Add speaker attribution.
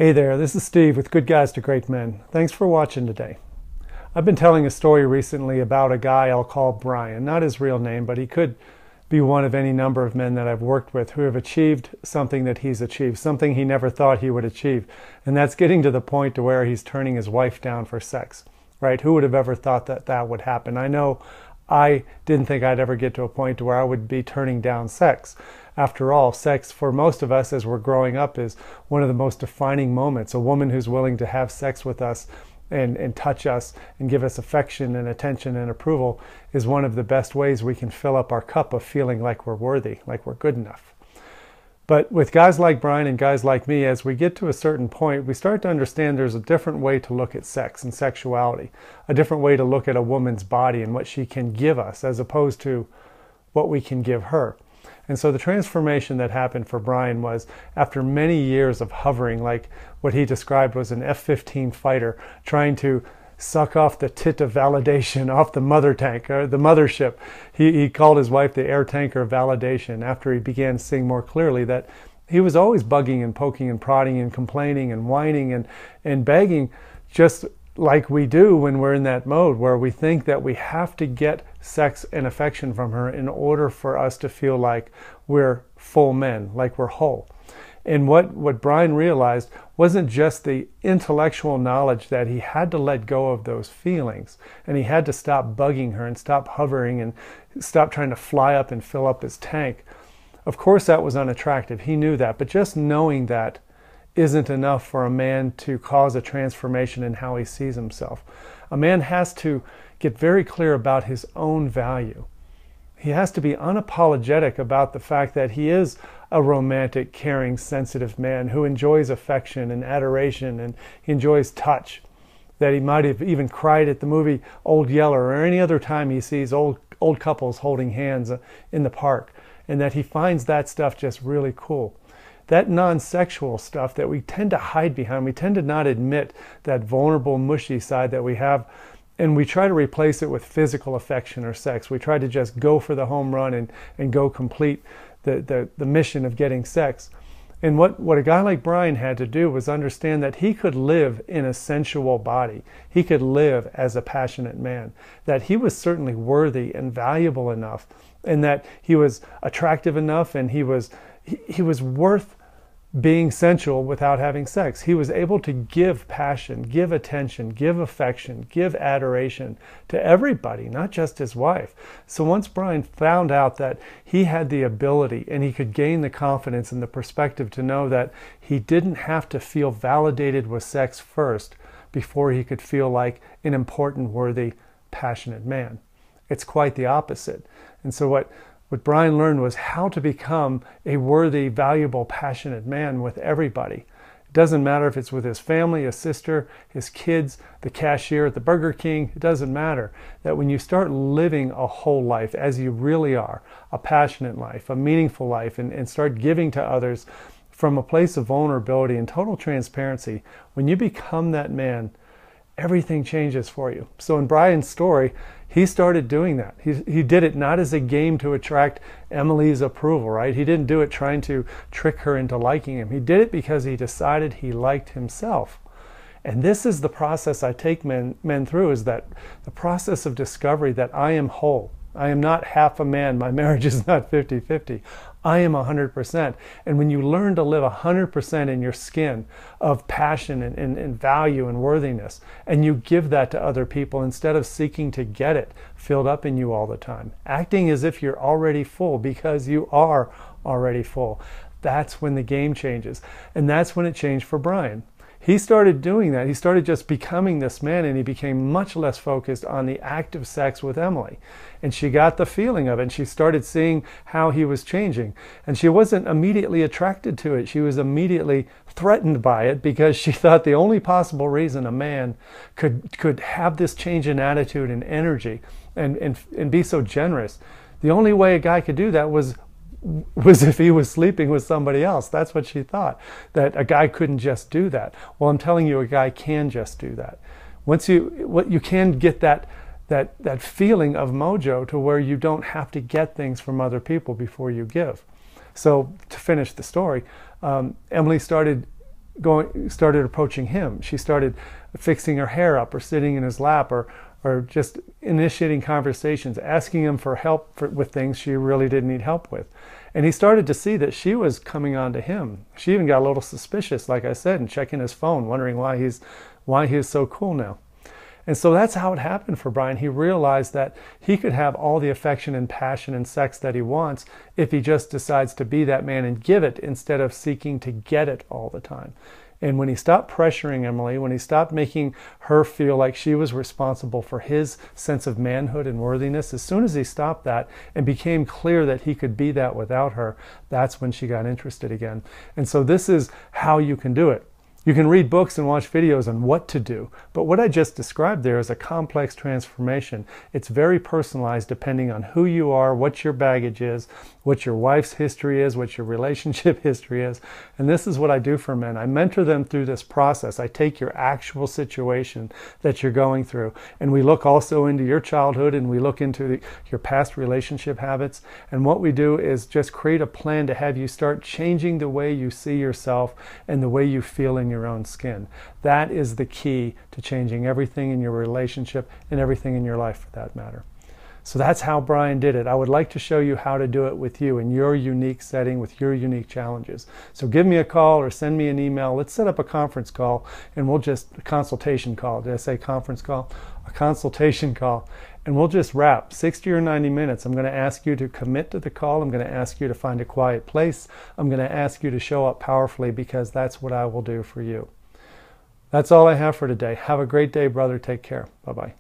Speaker 1: Hey there, this is Steve with Good Guys to Great Men. Thanks for watching today. I've been telling a story recently about a guy I'll call Brian. Not his real name, but he could be one of any number of men that I've worked with who have achieved something that he's achieved, something he never thought he would achieve. And that's getting to the point to where he's turning his wife down for sex, right? Who would have ever thought that that would happen? I know I didn't think I'd ever get to a point where I would be turning down sex. After all, sex for most of us as we're growing up is one of the most defining moments. A woman who's willing to have sex with us and touch us and give us affection and attention and approval is one of the best ways we can fill up our cup of feeling like we're worthy, like we're good enough. But with guys like Brian and guys like me, as we get to a certain point, we start to understand there's a different way to look at sex and sexuality, a different way to look at a woman's body and what she can give us as opposed to what we can give her. And so the transformation that happened for Brian was after many years of hovering, like what he described was an F-15 fighter trying to suck off the tit of validation off the mother tank, or the mothership. He called his wife the air tanker of validation after he began seeing more clearly that he was always bugging and poking and prodding and complaining and whining and begging, just like we do when we're in that mode where we think that we have to get sex and affection from her in order for us to feel like we're full men, like we're whole. And what Brian realized wasn't just the intellectual knowledge that he had to let go of those feelings and he had to stop bugging her and stop hovering and stop trying to fly up and fill up his tank. Of course that was unattractive. He knew that, but just knowing that isn't enough for a man to cause a transformation in how he sees himself. A man has to get very clear about his own value. He has to be unapologetic about the fact that he is a romantic, caring, sensitive man who enjoys affection and adoration and he enjoys touch. That he might have even cried at the movie Old Yeller or any other time he sees old couples holding hands in the park, and that he finds that stuff just really cool. That non-sexual stuff that we tend to hide behind, we tend to not admit that vulnerable, mushy side that we have, and we try to replace it with physical affection or sex. We try to just go for the home run and go complete the mission of getting sex. And what a guy like Brian had to do was understand that he could live in a sensual body. He could live as a passionate man, that he was certainly worthy and valuable enough, and that he was attractive enough, and he was worth being sensual without having sex. He was able to give passion, give attention, give affection, give adoration to everybody, not just his wife. So once Brian found out that he had the ability and he could gain the confidence and the perspective to know that he didn't have to feel validated with sex first before he could feel like an important, worthy, passionate man. It's quite the opposite. And so what Brian learned was how to become a worthy, valuable, passionate man with everybody. It doesn't matter if it's with his family, his sister, his kids, the cashier at the Burger King. It doesn't matter. That when you start living a whole life as you really are, a passionate life, a meaningful life, and start giving to others from a place of vulnerability and total transparency, when you become that man, everything changes for you. So in Brian's story, he started doing that. He did it not as a game to attract Emily's approval, right? He didn't do it trying to trick her into liking him. He did it because he decided he liked himself. And this is the process I take men through, is that the process of discovery that I am whole. I am not half a man. My marriage is not 50-50. I am 100%. And when you learn to live 100% in your skin of passion and value and worthiness, and you give that to other people instead of seeking to get it filled up in you all the time, acting as if you're already full because you are already full, that's when the game changes. And that's when it changed for Brian. He started doing that. He started just becoming this man, and he became much less focused on the act of sex with Emily. And she got the feeling of it, and she started seeing how he was changing. And she wasn't immediately attracted to it. She was immediately threatened by it because she thought the only possible reason a man could have this change in attitude and energy and be so generous, the only way a guy could do that was if he was sleeping with somebody else. That's what she thought, that a guy couldn't just do that. Well, I'm telling you, a guy can just do that. Once you can get that feeling of mojo to where you don't have to get things from other people before you give. So to finish the story, Emily started started approaching him. She started fixing her hair up or sitting in his lap or just initiating conversations, asking him for help with things she really didn't need help with. And he started to see that she was coming on to him. She even got a little suspicious, like I said, and checking his phone, wondering why he is so cool now. And so that's how it happened for Brian. He realized that he could have all the affection and passion and sex that he wants if he just decides to be that man and give it instead of seeking to get it all the time. And when he stopped pressuring Emily, when he stopped making her feel like she was responsible for his sense of manhood and worthiness, as soon as he stopped that and became clear that he could be that without her, that's when she got interested again. And so this is how you can do it. You can read books and watch videos on what to do, but what I just described there is a complex transformation. It's very personalized depending on who you are, what your baggage is, what your wife's history is, what your relationship history is. And this is what I do for men. I mentor them through this process. I take your actual situation that you're going through, and we look also into your childhood, and we look into your past relationship habits. And what we do is just create a plan to have you start changing the way you see yourself and the way you feel in your own skin. That is the key to changing everything in your relationship and everything in your life for that matter. So that's how Brian did it. I would like to show you how to do it with you in your unique setting with your unique challenges. So give me a call or send me an email. Let's set up a conference call, and we'll just, a consultation call. Did I say conference call? A consultation call. And we'll just wrap 60 or 90 minutes. I'm going to ask you to commit to the call. I'm going to ask you to find a quiet place. I'm going to ask you to show up powerfully, because that's what I will do for you. That's all I have for today. Have a great day, brother. Take care. Bye-bye.